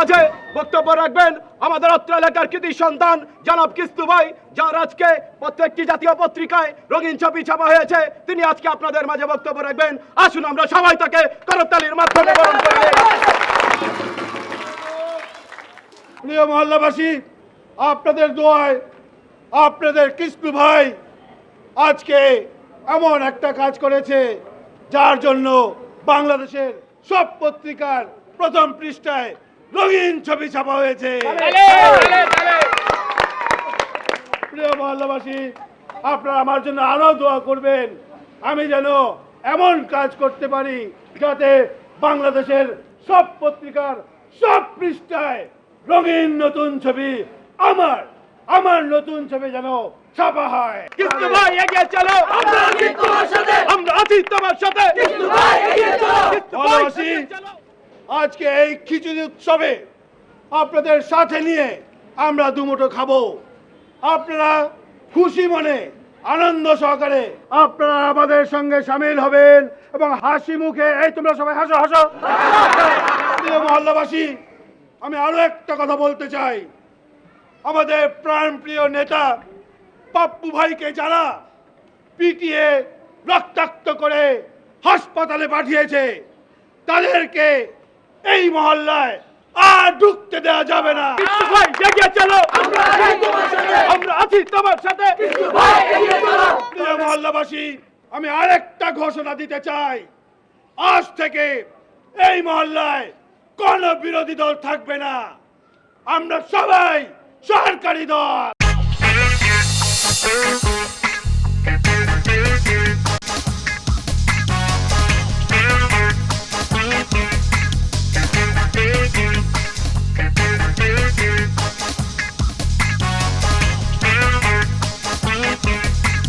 মাঝে বক্তব্য রাখবেন আমাদের অত্র এলাকার কৃতি সন্তান জনাব কিস্তু ভাই, যার আজকে প্রত্যেকটি জাতীয় পত্রিকায় রঙিন ছবি ছাপা হয়েছে। তিনি আজকে আপনাদের মাঝে বক্তব্য রাখবেন। আসুন আমরা সবাই তাকে করতালির মাধ্যমে বরণ করে নিই। প্রিয় মহল্লাবাসী, আপনাদের দোয়ায় আপনাদের কিস্তু ভাই আজকে এমন একটা কাজ করেছে যার জন্য বাংলাদেশের সব পত্রিকার প্রথম পৃষ্ঠায় রঙিন ছবি ছাপা হয়েছে। প্রিয় মহল্লাবাসী, আপনারা আমার জন্য আরো দোয়া করবেন, আমি যেন এমন কাজ করতে পারি যাতে বাংলাদেশের সব পত্রিকার সব পৃষ্ঠায় রঙিন নতুন ছবি, আমার নতুন ছবি যেন ছাপা হয়। কিস্তু ভাই এগিয়ে চলো, আমরা আছি তোমার সাথে, আমরা আছি তোমার সাথে। কিস্তু ভাই এগিয়ে চলো, কিস্তু ভাই এগিয়ে চলো। আজকে এই খিচুড়ি উৎসবে আপনাদের সাথে নিয়ে আমরা দুমুঠো খাবো। আপনারা খুশি মনে আনন্দ সহকারে আপনারা আমাদের সঙ্গে সামিল হবেন এবং হাসি মুখে, এই তোমরা সবাই হাসো হাসো। প্রিয় মহল্লাবাসী, আমি আরো একটা কথা বলতে চাই। আমাদের প্রাণপ্রিয় নেতা পাপ্পু ভাইকে যারা পিটিয়ে রক্তাক্ত করে হাসপাতালে পাঠিয়েছে, তাদেরকে এই মহল্লায় আর ঢুকতে দেওয়া যাবে না। কিস্তু ভাই এগিয়ে চলো, আমরা আছি তোমার সাথে, আমরা আছি তোমার সাথে। কিস্তু ভাই এগিয়ে চলো। প্রিয় মহল্লাবাসী, আমি আরেকটা ঘোষণা দিতে চাই। আজ থেকে এই মহল্লায় কোন বিরোধী দল থাকবে না, আমরা সবাই সরকারি দল।